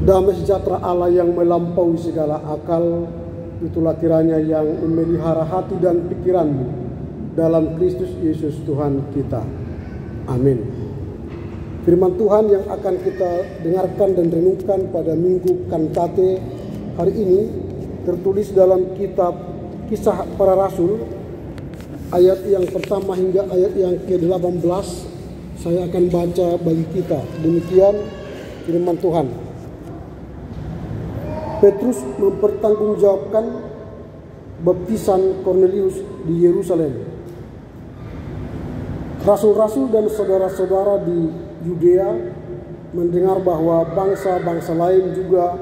Damai sejahtera Allah yang melampaui segala akal, itulah kiranya yang memelihara hati dan pikiranmu dalam Kristus Yesus Tuhan kita. Amin. Firman Tuhan yang akan kita dengarkan dan renungkan pada Minggu Kantate hari ini tertulis dalam kitab Kisah Para Rasul, ayat yang pertama hingga ayat yang ke-18. Saya akan baca bagi kita. Demikian firman Tuhan. Petrus mempertanggungjawabkan baptisan Kornelius di Yerusalem. Rasul-rasul dan saudara-saudara di Yudea mendengar bahwa bangsa-bangsa lain juga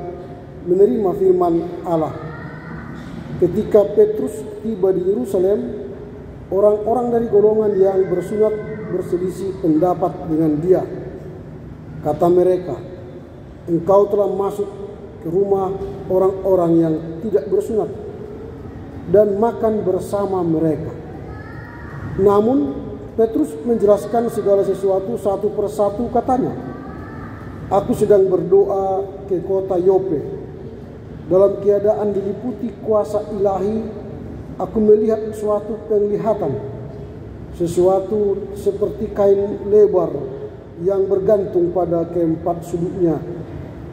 menerima firman Allah. Ketika Petrus tiba di Yerusalem, orang-orang dari golongan yang bersunat berselisih pendapat dengan dia. Kata mereka, "Engkau telah masuk ke rumah orang-orang yang tidak bersunat dan makan bersama mereka." Namun Petrus menjelaskan segala sesuatu satu persatu. Katanya, "Aku sedang berdoa ke kota Yope. Dalam keadaan diliputi kuasa ilahi, aku melihat suatu penglihatan, sesuatu seperti kain lebar yang bergantung pada keempat sudutnya,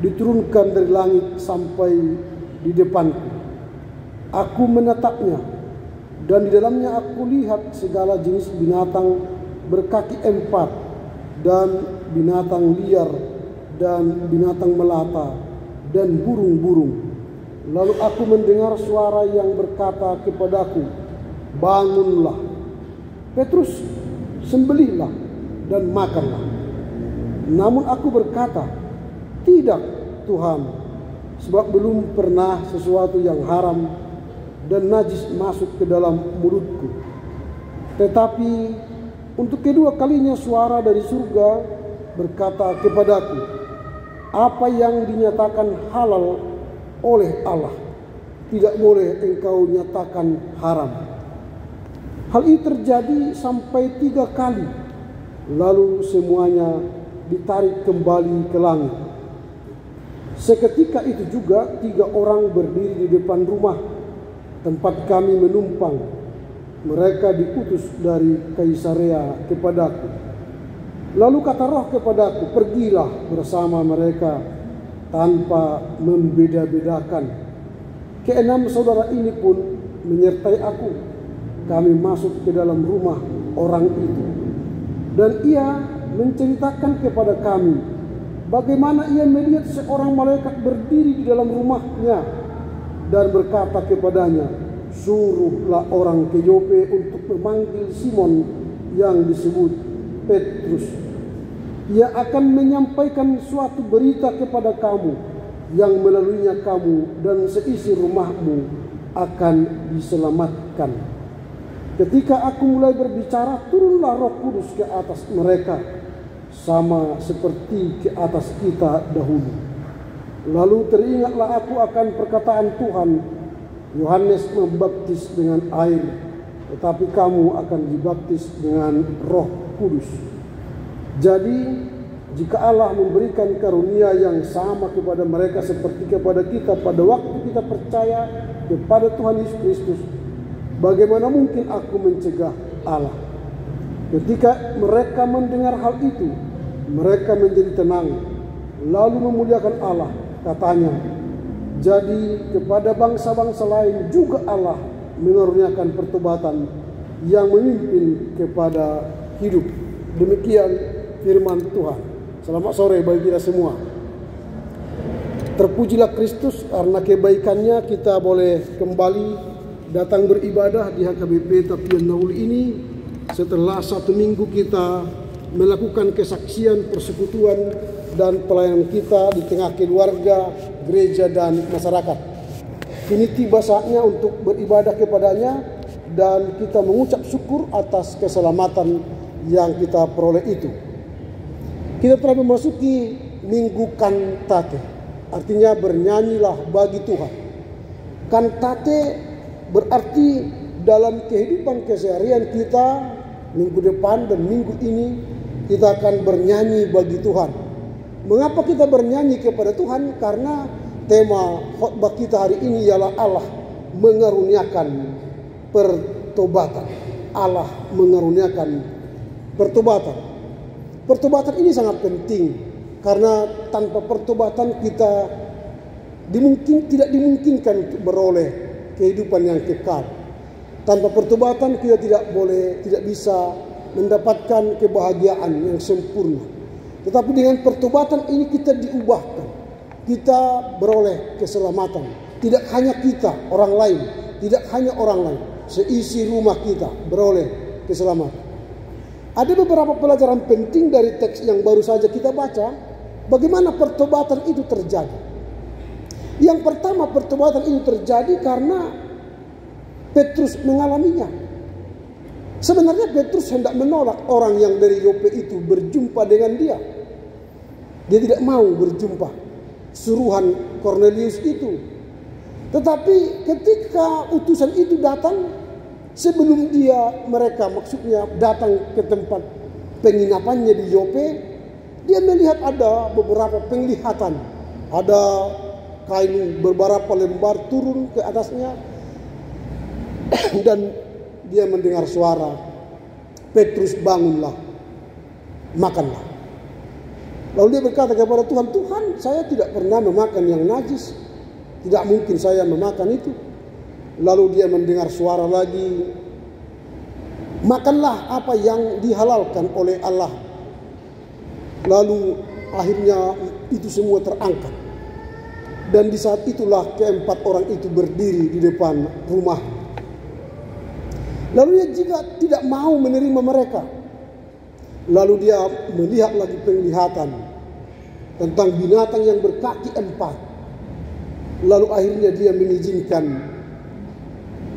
diturunkan dari langit sampai di depanku. Aku menatapnya, dan di dalamnya aku lihat segala jenis binatang berkaki empat, dan binatang liar, dan binatang melata, dan burung-burung. Lalu aku mendengar suara yang berkata kepadaku, 'Bangunlah, Petrus, sembelihlah dan makanlah.' Namun aku berkata, 'Tidak, Tuhan, sebab belum pernah sesuatu yang haram dan najis masuk ke dalam mulutku.' Tetapi untuk kedua kalinya suara dari surga berkata kepadaku, 'Apa yang dinyatakan halal oleh Allah, tidak boleh engkau nyatakan haram.' Hal ini terjadi sampai 3 kali, lalu semuanya ditarik kembali ke langit. Seketika itu juga 3 orang berdiri di depan rumah tempat kami menumpang. Mereka diutus dari Kaisarea kepadaku. Lalu kata Roh kepadaku, 'Pergilah bersama mereka tanpa membeda-bedakan.' Ke-6 saudara ini pun menyertai aku. Kami masuk ke dalam rumah orang itu, dan ia menceritakan kepada kami bagaimana ia melihat seorang malaikat berdiri di dalam rumahnya dan berkata kepadanya, 'Suruhlah orang ke Yope untuk memanggil Simon yang disebut Petrus. Ia akan menyampaikan suatu berita kepada kamu yang melaluinya kamu dan seisi rumahmu akan diselamatkan.' Ketika aku mulai berbicara, turunlah Roh Kudus ke atas mereka, sama seperti ke atas kita dahulu. Lalu teringatlah aku akan perkataan Tuhan, 'Yohanes membaptis dengan air, tetapi kamu akan dibaptis dengan Roh Kudus.' Jadi jika Allah memberikan karunia yang sama kepada mereka seperti kepada kita pada waktu kita percaya kepada Tuhan Yesus Kristus, bagaimana mungkin aku mencegah Allah?" Ketika mereka mendengar hal itu, mereka menjadi tenang, lalu memuliakan Allah. Katanya, "Jadi kepada bangsa-bangsa lain juga Allah mengaruniakan pertobatan yang memimpin kepada hidup." Demikian firman Tuhan. Selamat sore bagi kita semua. Terpujilah Kristus, karena kebaikannya kita boleh kembali datang beribadah di HKBP Tapian Naul ini setelah 1 minggu kita melakukan kesaksian, persekutuan, dan pelayanan kita di tengah keluarga, gereja, dan masyarakat. Kini tiba saatnya untuk beribadah kepadanya dan kita mengucap syukur atas keselamatan yang kita peroleh itu. Kita telah memasuki Minggu Kantate, artinya bernyanyilah bagi Tuhan. Kantate berarti dalam kehidupan keseharian kita, minggu depan dan minggu ini kita akan bernyanyi bagi Tuhan. Mengapa kita bernyanyi kepada Tuhan? Karena tema khotbah kita hari ini ialah Allah mengaruniakan pertobatan. Allah mengaruniakan pertobatan. Pertobatan ini sangat penting karena tanpa pertobatan kita tidak dimungkinkan untuk beroleh kehidupan yang kekal. Tanpa pertobatan kita tidak bisa mendapatkan kebahagiaan yang sempurna. Tetapi dengan pertobatan ini kita diubahkan. Kita beroleh keselamatan. Tidak hanya kita, orang lain. Tidak hanya orang lain. Seisi rumah kita beroleh keselamatan. Ada beberapa pelajaran penting dari teks yang baru saja kita baca. Bagaimana pertobatan itu terjadi. Yang pertama, pertobatan itu terjadi karena Petrus mengalaminya. Sebenarnya Petrus hendak menolak orang yang dari Yope itu berjumpa dengan dia. Dia tidak mau berjumpa suruhan Kornelius itu. Tetapi ketika utusan itu datang, sebelum mereka maksudnya datang ke tempat penginapannya di Yope, dia melihat ada beberapa penglihatan. Ada kain beberapa lembar turun ke atasnya. Dan dia mendengar suara, Petrus bangunlah, makanlah. Lalu dia berkata kepada Tuhan, Tuhan, saya tidak pernah memakan yang najis. Tidak mungkin saya memakan itu. Lalu dia mendengar suara lagi, makanlah apa yang dihalalkan oleh Allah. Lalu akhirnya itu semua terangkat. Dan di saat itulah keempat orang itu berdiri di depan rumah. Lalu dia juga tidak mau menerima mereka. Lalu dia melihat lagi penglihatan tentang binatang yang berkaki 4. Lalu akhirnya dia mengizinkan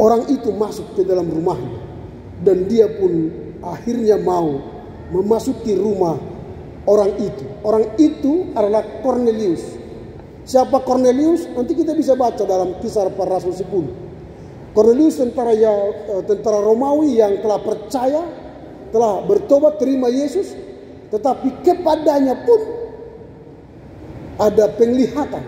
orang itu masuk ke dalam rumahnya. Dan dia pun akhirnya mau memasuki rumah orang itu. Orang itu adalah Kornelius. Siapa Kornelius? Nanti kita bisa baca dalam Kisah Para Rasul 10. Kornelius tentara Romawi yang telah percaya, telah bertobat terima Yesus, tetapi kepadanya pun ada penglihatan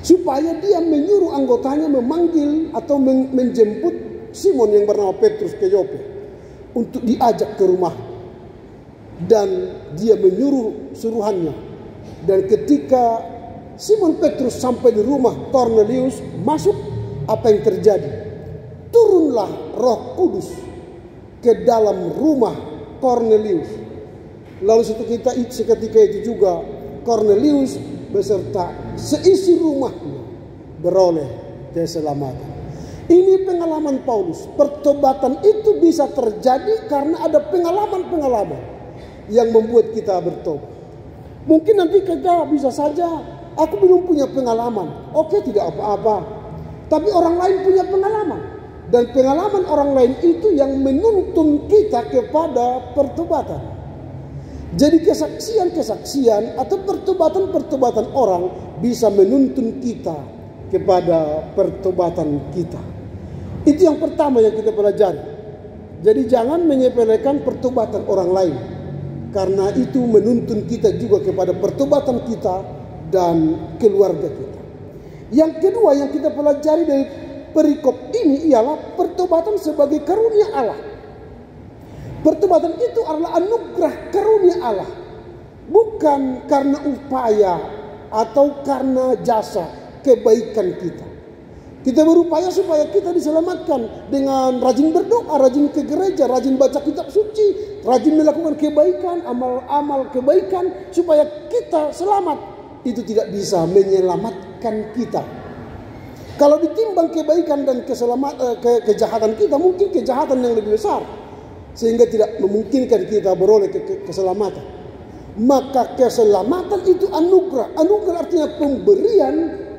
supaya dia menyuruh anggotanya memanggil atau menjemput Simon yang bernama Petrus ke Yope untuk diajak ke rumah. Dan dia menyuruh suruhannya. Dan ketika Simon Petrus sampai di rumah Kornelius, masuk, apa yang terjadi? Turunlah Roh Kudus ke dalam rumah Kornelius. Lalu seketika itu juga Kornelius beserta seisi rumahnya beroleh keselamatan. Ini pengalaman Paulus. Pertobatan itu bisa terjadi karena ada pengalaman-pengalaman yang membuat kita bertobat. Mungkin nanti kita bisa saja, aku belum punya pengalaman. Oke, tidak apa-apa. Tapi orang lain punya pengalaman. Dan pengalaman orang lain itu yang menuntun kita kepada pertobatan. Jadi kesaksian-kesaksian atau pertobatan-pertobatan orang bisa menuntun kita kepada pertobatan kita. Itu yang pertama yang kita pelajari. Jadi jangan menyepelekan pertobatan orang lain. Karena itu menuntun kita juga kepada pertobatan kita dan keluarga kita. Yang kedua yang kita pelajari dari perikop ini ialah pertobatan sebagai karunia Allah. Pertobatan itu adalah anugerah karunia Allah. Bukan karena upaya atau karena jasa kebaikan kita. Kita berupaya supaya kita diselamatkan dengan rajin berdoa, rajin ke gereja, rajin baca kitab suci, rajin melakukan kebaikan, amal-amal kebaikan supaya kita selamat. Itu tidak bisa menyelamatkan kita. Kalau ditimbang kebaikan dan kejahatan kita, mungkin kejahatan yang lebih besar. Sehingga tidak memungkinkan kita beroleh keselamatan. Maka keselamatan itu anugerah. Anugerah artinya pemberian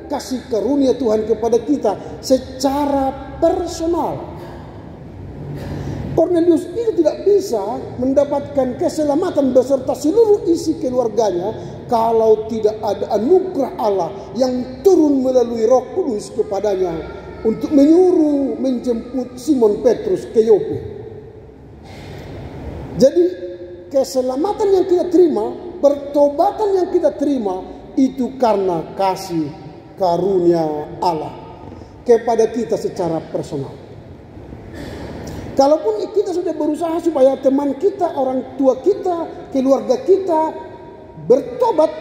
kasih karunia Tuhan kepada kita secara personal. Kornelius itu tidak bisa mendapatkan keselamatan beserta seluruh isi keluarganya kalau tidak ada anugerah Allah yang turun melalui Roh Kudus kepadanya untuk menyuruh menjemput Simon Petrus ke Yope. Jadi keselamatan yang kita terima pertobatan yang kita terima itu karena kasih karunia Allah kepada kita secara personal. Kalaupun kita sudah berusaha supaya teman kita, orang tua kita, keluarga kita bertobat,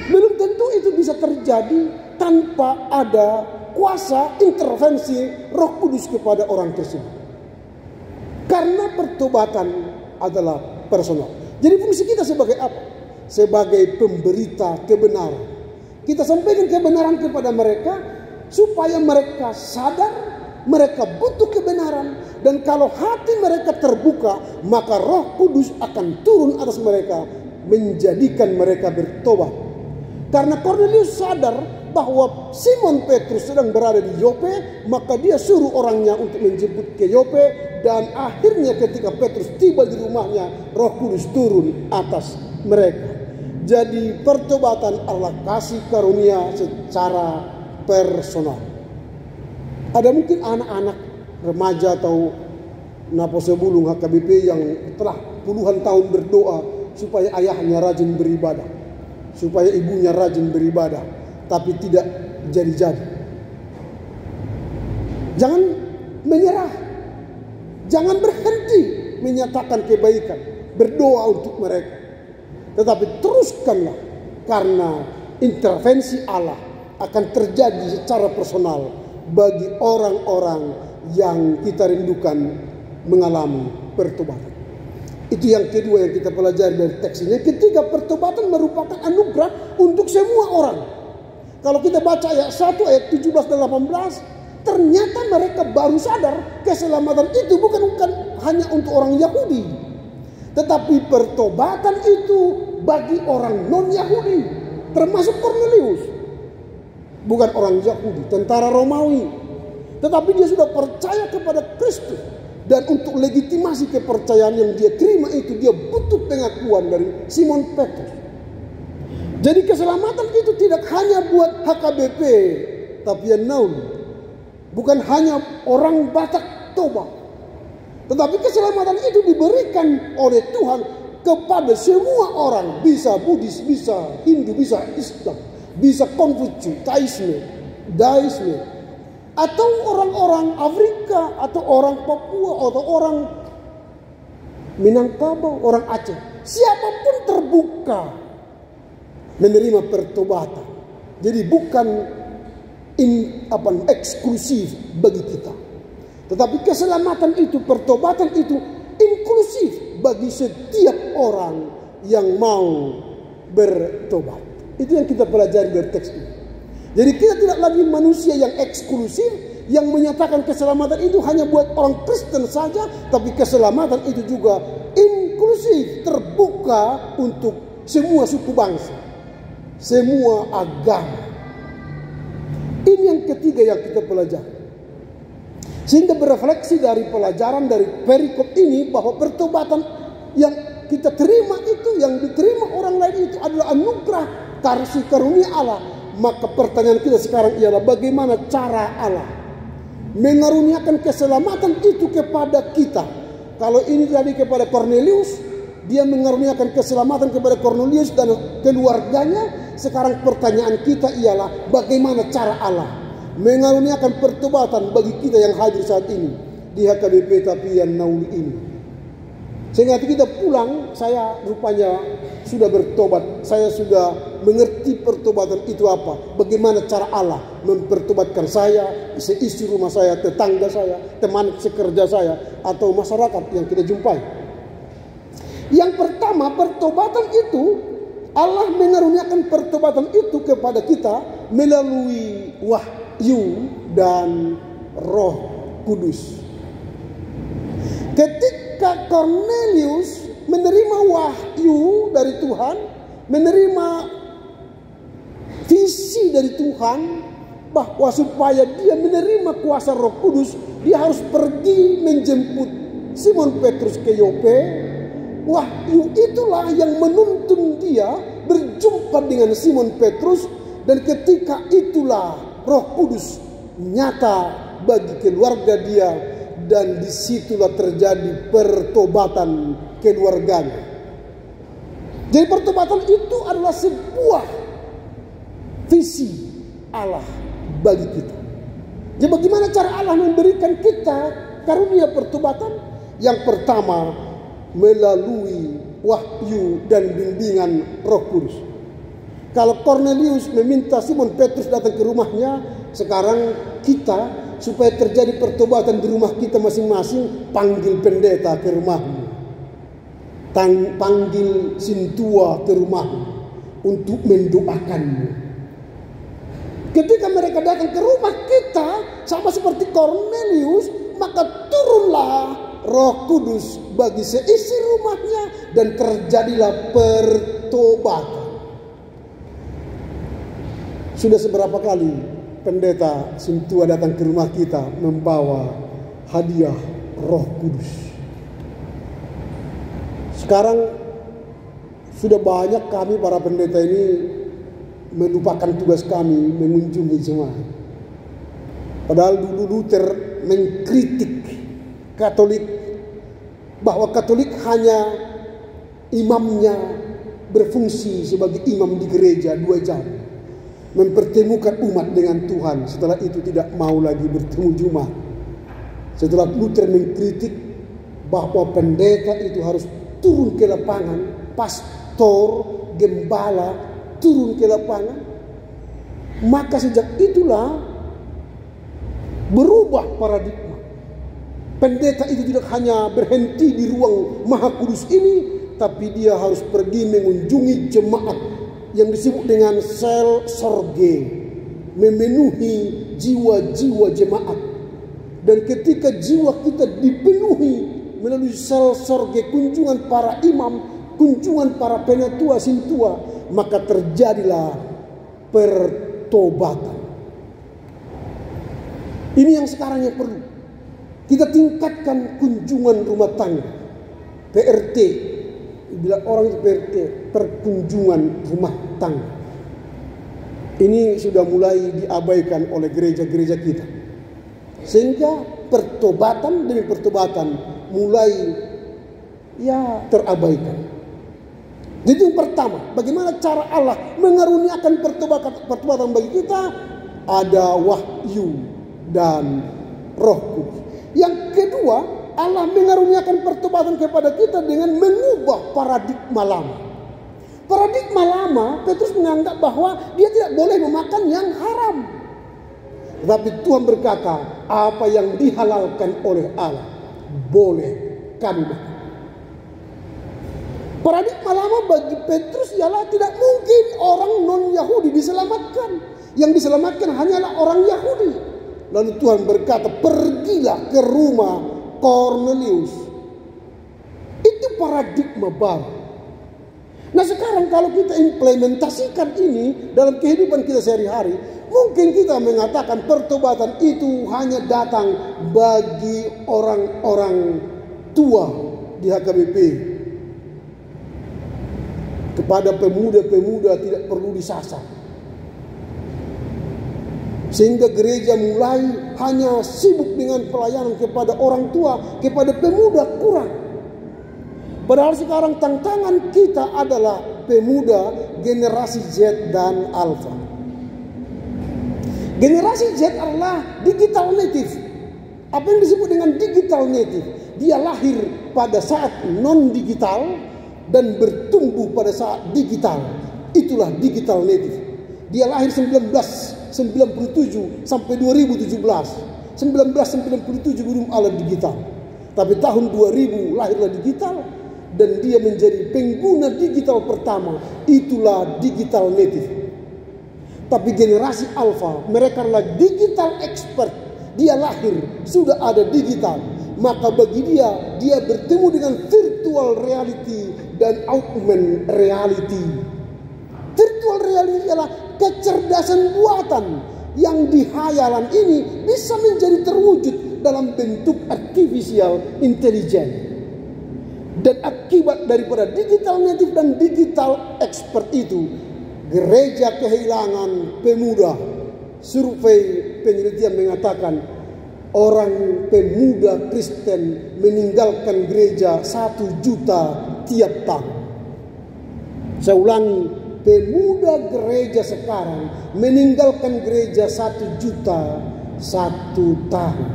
belum tentu itu bisa terjadi tanpa ada kuasa intervensi Roh Kudus kepada orang tersebut. Karena pertobatan adalah personal. Jadi fungsi kita sebagai apa? Sebagai pemberita kebenaran. Kita sampaikan kebenaran kepada mereka supaya mereka sadar, mereka butuh kebenaran. Dan kalau hati mereka terbuka, maka Roh Kudus akan turun atas mereka, menjadikan mereka bertobat. Karena Kornelius sadar bahwa Simon Petrus sedang berada di Yope, maka dia suruh orangnya untuk menjemput ke Yope. Dan akhirnya ketika Petrus tiba di rumahnya, Roh Kudus turun atas mereka. Jadi pertobatan adalah kasih karunia secara personal. Ada mungkin anak-anak remaja atau napo sebulung HKBP yang telah puluhan tahun berdoa supaya ayahnya rajin beribadah, supaya ibunya rajin beribadah, tapi tidak jadi-jadi. Jangan menyerah. Jangan berhenti menyatakan kebaikan, berdoa untuk mereka. Tetapi teruskanlah, karena intervensi Allah akan terjadi secara personal bagi orang-orang yang kita rindukan mengalami pertobatan. Itu yang kedua yang kita pelajari dari teks ini. Ketiga, pertobatan merupakan anugerah untuk semua orang. Kalau kita baca ayat 1, ayat 17 dan 18, ternyata mereka baru sadar keselamatan itu bukan hanya untuk orang Yahudi. Tetapi pertobatan itu bagi orang non-Yahudi. Termasuk Kornelius. Bukan orang Yahudi, tentara Romawi. Tetapi dia sudah percaya kepada Kristus. Dan untuk legitimasi kepercayaan yang dia terima itu, dia butuh pengakuan dari Simon Petrus. Jadi keselamatan itu tidak hanya buat HKBP, tapi yang naun. Bukan hanya orang Batak tobat. Tetapi keselamatan itu diberikan oleh Tuhan kepada semua orang. Bisa Buddhis, bisa Hindu, bisa Islam, bisa Konfusius, Daisme. Atau orang-orang Afrika, atau orang Papua, atau orang Minangkabau, orang Aceh. Siapapun terbuka menerima pertobatan. Jadi bukan eksklusif bagi kita. Tetapi keselamatan itu, pertobatan itu inklusif bagi setiap orang yang mau bertobat. Itu yang kita pelajari dari teks ini. Jadi kita tidak lagi manusia yang eksklusif, yang menyatakan keselamatan itu hanya buat orang Kristen saja, tapi keselamatan itu juga inklusif, terbuka untuk semua suku bangsa, semua agama. Ini yang ketiga yang kita pelajari. Sehingga berefleksi dari pelajaran dari perikop ini bahwa pertobatan yang kita terima itu, yang diterima orang lain itu adalah anugerah kasih karunia Allah. Maka pertanyaan kita sekarang ialah bagaimana cara Allah mengaruniakan keselamatan itu kepada kita. Kalau ini tadi kepada Kornelius, dia mengaruniakan keselamatan kepada Kornelius dan keluarganya. Sekarang pertanyaan kita ialah bagaimana cara Allah mengaruniakan pertobatan bagi kita yang hadir saat ini di HKBP Tapian Nauli ini. Sehingga kita pulang, saya rupanya sudah bertobat. Saya sudah mengerti pertobatan itu apa. Bagaimana cara Allah mempertobatkan saya, isi rumah saya, tetangga saya, teman sekerja saya, atau masyarakat yang kita jumpai. Yang pertama, pertobatan itu, Allah mengaruniakan pertobatan itu kepada kita melalui wahyu dan Roh Kudus. Ketika Kornelius menerima wahyu dari Tuhan, menerima visi dari Tuhan bahwa supaya dia menerima kuasa Roh Kudus, dia harus pergi menjemput Simon Petrus ke Yope. Wahyu itulah yang menuntun dia berjumpa dengan Simon Petrus, dan ketika itulah Roh Kudus nyata bagi keluarga dia, dan disitulah terjadi pertobatan keluarganya. Jadi pertobatan itu adalah sebuah visi Allah bagi kita. Jadi bagaimana cara Allah memberikan kita karunia pertobatan? Yang pertama, melalui wahyu dan bimbingan Roh Kudus. Kalau Cornelius meminta Simon Petrus datang ke rumahnya, sekarang kita supaya terjadi pertobatan di rumah kita masing-masing, panggil pendeta ke rumahmu. Panggil sintua ke rumahmu untuk mendoakanmu. Ketika mereka datang ke rumah kita, sama seperti Cornelius, maka turunlah Roh Kudus bagi seisi rumahnya dan terjadilah pertobatan. Sudah seberapa kali pendeta sintua datang ke rumah kita membawa hadiah Roh Kudus. Sekarang sudah banyak kami para pendeta ini melupakan tugas kami mengunjungi jemaat. Padahal dulu Luther mengkritik Katolik bahwa Katolik hanya imamnya berfungsi sebagai imam di gereja 2 jam, mempertemukan umat dengan Tuhan. Setelah itu tidak mau lagi bertemu Jumat. Setelah Luther mengkritik bahwa pendeta itu harus turun ke lapangan, pastor, gembala turun ke lapangan, maka sejak itulah berubah paradigma. Pendeta itu tidak hanya berhenti di ruang Maha Kudus ini, tapi dia harus pergi mengunjungi jemaat yang disebut dengan sel sorge, memenuhi jiwa-jiwa jemaat. Dan ketika jiwa kita dipenuhi melalui sel sorge, kunjungan para imam, kunjungan para penatua sintua, maka terjadilah pertobatan. Ini yang sekarang yang perlu. Kita tingkatkan kunjungan rumah tangga, PRT. Bila orang itu PRT, perkunjungan rumah tangga. Ini sudah mulai diabaikan oleh gereja-gereja kita. Sehingga pertobatan demi pertobatan mulai terabaikan. Jadi yang pertama, bagaimana cara Allah mengaruniakan pertobatan bagi kita? Ada wahyu dan Roh Kudus. Yang kedua, Allah mengaruniakan pertobatan kepada kita dengan mengubah paradigma lama. Paradigma lama, Petrus menganggap bahwa dia tidak boleh memakan yang haram. Tapi Tuhan berkata, apa yang dihalalkan oleh Allah boleh kami makan. Paradigma lama bagi Petrus ialah tidak mungkin orang non-Yahudi diselamatkan. Yang diselamatkan hanyalah orang Yahudi. Lalu Tuhan berkata, pergilah ke rumah Cornelius. Itu paradigma baru. Nah sekarang kalau kita implementasikan ini dalam kehidupan kita sehari-hari, mungkin kita mengatakan pertobatan itu hanya datang bagi orang-orang tua di HKBP. Kepada pemuda-pemuda tidak perlu disasar. Sehingga gereja mulai hanya sibuk dengan pelayanan kepada orang tua, kepada pemuda kurang. Padahal sekarang tantangan kita adalah pemuda generasi Z dan Alpha. Generasi Z adalah digital native. Apa yang disebut dengan digital native? Dia lahir pada saat non-digital dan bertumbuh pada saat digital. Itulah digital native. Dia lahir 1997 sampai 2017. 1997 belum ada digital. Tapi tahun 2000 lahirlah digital. Dan dia menjadi pengguna digital pertama. Itulah digital native. Tapi generasi alpha, mereka adalah digital expert. Dia lahir, sudah ada digital. Maka bagi dia bertemu dengan virtual reality dan augmented reality. Virtual reality adalah kecerdasan buatan yang di hayalan ini bisa menjadi terwujud dalam bentuk artificial intelligence. Dan akibat daripada digital native dan digital expert itu, gereja kehilangan pemuda. Survei penelitian mengatakan orang pemuda Kristen meninggalkan gereja 1 juta tiap tahun. Saya ulangi, pemuda gereja sekarang meninggalkan gereja 1 juta 1 tahun.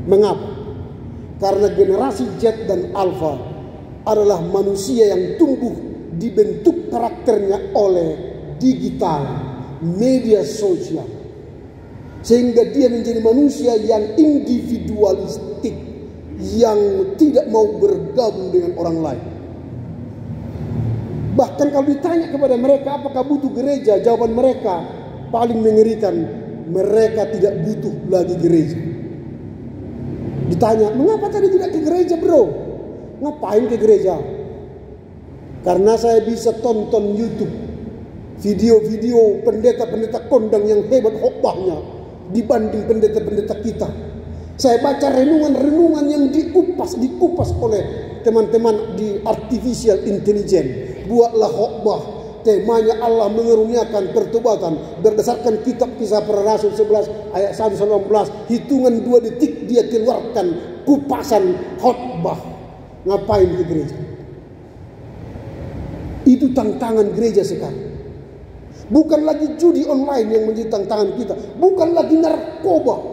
Mengapa? Karena generasi Z dan Alpha adalah manusia yang tumbuh dibentuk karakternya oleh digital, media sosial. Sehingga dia menjadi manusia yang individualistik, yang tidak mau bergabung dengan orang lain. Bahkan kalau ditanya kepada mereka apakah butuh gereja, jawaban mereka paling mengerikan, mereka tidak butuh lagi gereja. Ditanya, mengapa tadi tidak ke gereja bro? Ngapain ke gereja? Karena saya bisa tonton YouTube video-video pendeta-pendeta kondang yang hebat khotbahnya dibanding pendeta-pendeta kita. Saya baca renungan-renungan yang dikupas oleh teman-teman di artificial intelligence. Buatlah khotbah, temanya Allah mengeruniakan pertobatan berdasarkan kitab Kisah Para Rasul 11 ayat 1-19. Hitungan 2 detik dia keluarkan kupasan khotbah. Ngapain ke gereja? Itu tantangan gereja sekarang. Bukan lagi judi online yang menjadi tantangan kita. Bukan lagi narkoba.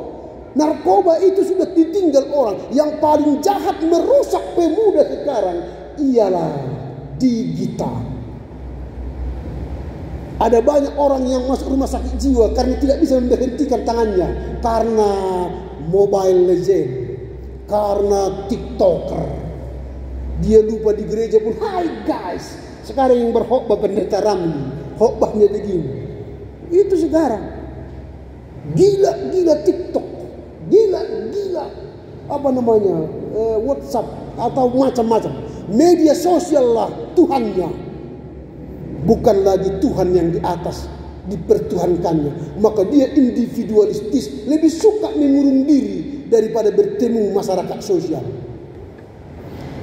Narkoba itu sudah ditinggal orang. Yang paling jahat merusak pemuda sekarang ialah digital. Ada banyak orang yang masuk rumah sakit jiwa karena tidak bisa memberhentikan tangannya. Karena Mobile Legend. Karena TikToker. Dia lupa di gereja pun, hai guys. Sekarang yang berkhotbah pendeta Ramli. Khotbahnya begini. Itu sekarang. Gila TikTok. Gila WhatsApp atau macam-macam. Media sosial lah Tuhannya. Bukan lagi Tuhan yang di atas dipertuhankannya. Maka dia individualistis, lebih suka mengurung diri daripada bertemu masyarakat sosial.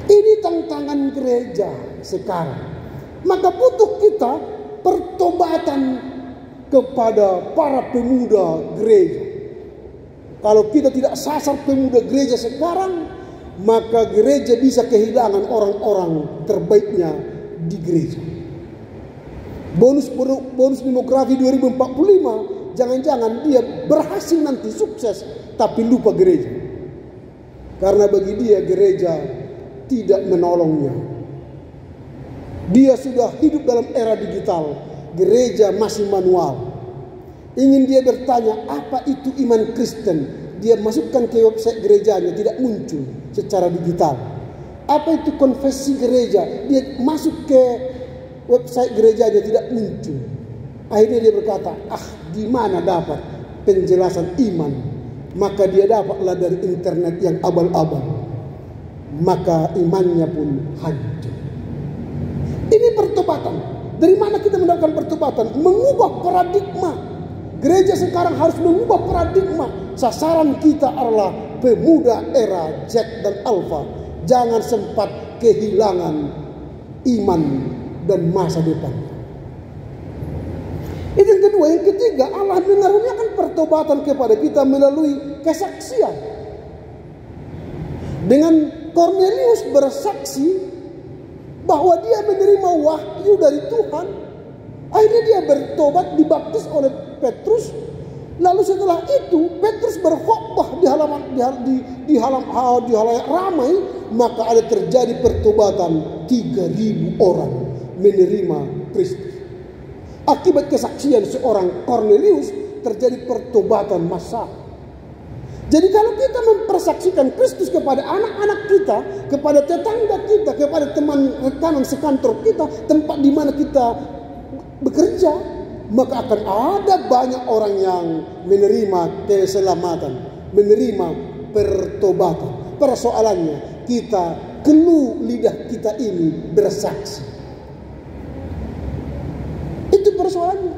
Ini tantangan gereja sekarang. Maka butuh kita pertobatan kepada para pemuda gereja. Kalau kita tidak sasar pemuda gereja sekarang, maka gereja bisa kehilangan orang-orang terbaiknya di gereja. Bonus demografi 2045, jangan-jangan dia berhasil nanti sukses, tapi lupa gereja. Karena bagi dia gereja tidak menolongnya. Dia sudah hidup dalam era digital. Gereja masih manual. Ingin dia bertanya apa itu iman Kristen, dia masukkan ke website gerejanya, tidak muncul secara digital. Apa itu konfesi gereja, dia masuk ke website gerejanya, tidak muncul. Akhirnya dia berkata, gimana dapat penjelasan iman? Maka dia dapatlah dari internet yang abal-abal. Maka imannya pun hancur. Ini pertobatan. Dari mana kita mendapatkan pertobatan? Mengubah paradigma. Gereja sekarang harus mengubah paradigma. Sasaran kita adalah pemuda era Z dan Alpha. Jangan sempat kehilangan iman dan masa depan. Itu yang kedua. Yang ketiga, Allah mengaruniakan pertobatan kepada kita melalui kesaksian. Dengan Kornelius bersaksi bahwa dia menerima wahyu dari Tuhan. Akhirnya dia bertobat, dibaptis oleh Petrus. Lalu setelah itu Petrus berkhotbah di halayak ramai. Maka ada terjadi pertobatan 3.000 orang menerima Kristus. Akibat kesaksian seorang Kornelius terjadi pertobatan massal. Jadi kalau kita mempersaksikan Kristus kepada anak-anak kita, kepada tetangga kita, kepada teman rekanan sekantor kita, tempat di mana kita bekerja, maka akan ada banyak orang yang menerima keselamatan, menerima pertobatan. Persoalannya, kita kelu lidah kita ini bersaksi. Itu persoalannya.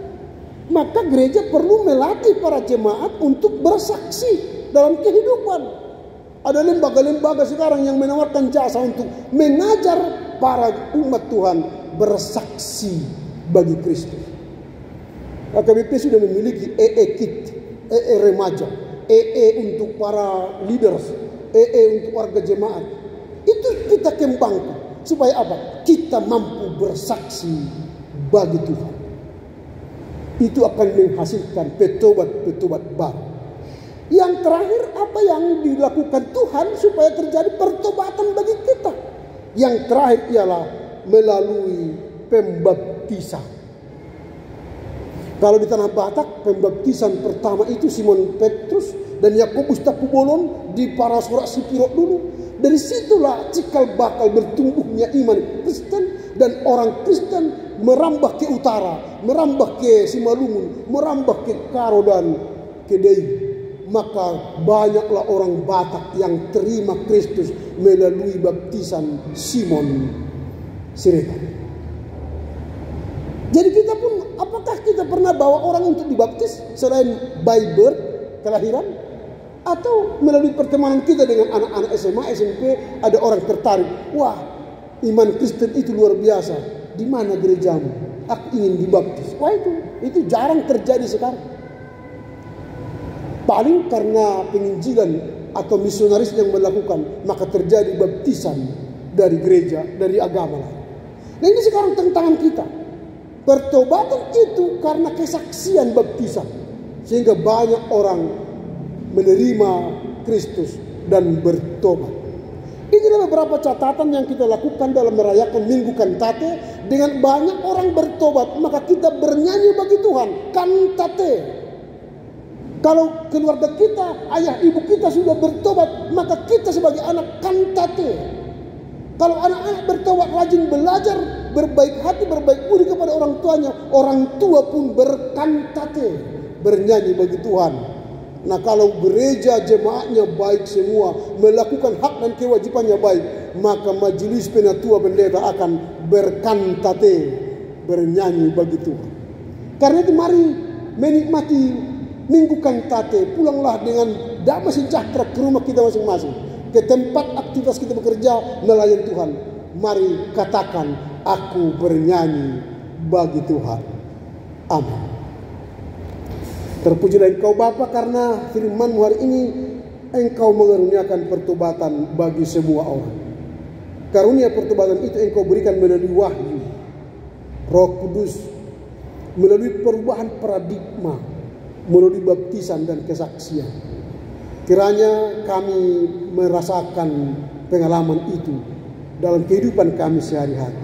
Maka gereja perlu melatih para jemaat untuk bersaksi dalam kehidupan. Ada lembaga-lembaga sekarang yang menawarkan jasa untuk mengajar para umat Tuhan bersaksi bagi Kristus. AKBP sudah memiliki EE Kit, EE Remaja, EE untuk para leaders, EE untuk warga jemaat. Itu kita kembangkan supaya apa? Kita mampu bersaksi bagi Tuhan. Itu akan menghasilkan petobat-petobat baru. Yang terakhir, apa yang dilakukan Tuhan supaya terjadi pertobatan bagi kita? Yang terakhir ialah melalui pembaptisan. Kalau di tanah Batak, pembaptisan pertama itu Simon Petrus dan Yakobus Tapubolon di Parasorak Sipiro dulu. Dari situlah cikal bakal bertumbuhnya iman Kristen, dan orang Kristen merambah ke utara, merambah ke Simalungun, merambah ke Karo dan ke Dei. Maka banyaklah orang Batak yang terima Kristus melalui baptisan Simon Siregar. Jadi kita pun, apakah kita pernah bawa orang untuk dibaptis selain by birth, kelahiran? Atau melalui pertemanan kita dengan anak-anak SMA, SMP, ada orang tertarik. Wah, iman Kristen itu luar biasa. Di mana gerejamu? Aku ingin dibaptis. Wah, itu jarang terjadi sekarang. Paling karena penginjilan atau misionaris yang melakukan, maka terjadi baptisan dari gereja, dari agama lain. Nah, ini sekarang tantangan kita. Pertobatan itu karena kesaksian baptisan, sehingga banyak orang menerima Kristus dan bertobat. Inilah beberapa catatan yang kita lakukan dalam merayakan Minggu Kantate. Dengan banyak orang bertobat, maka kita bernyanyi bagi Tuhan, kantate. Kalau keluarga kita, ayah ibu kita sudah bertobat, maka kita sebagai anak kantate. Kalau anak-anak bertobat, rajin belajar, berbaik hati, berbaik budi kepada orang tuanya, orang tua pun berkantate, bernyanyi bagi Tuhan. Nah, kalau gereja jemaatnya baik semua, melakukan hak dan kewajibannya baik, maka majelis penatua pendeta akan berkantate, bernyanyi bagi Tuhan. Karena itu mari menikmati Minggu Kantate, pulanglah dengan damai sejahtera ke rumah kita masing-masing, ke tempat aktivitas kita bekerja melayani Tuhan. Mari katakan, aku bernyanyi bagi Tuhan. Amin. Terpujilah Engkau Bapa, karena firman-Mu hari ini Engkau mengaruniakan pertobatan bagi semua orang. Karunia pertobatan itu Engkau berikan melalui wahyu, Roh Kudus, melalui perubahan paradigma, melalui baptisan dan kesaksian. Kiranya kami merasakan pengalaman itu dalam kehidupan kami sehari-hari.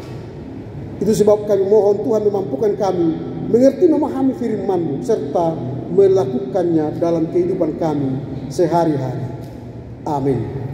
Itu sebab kami mohon Tuhan memampukan kami mengerti, memahami firman-Mu, serta melakukannya dalam kehidupan kami sehari-hari. Amin.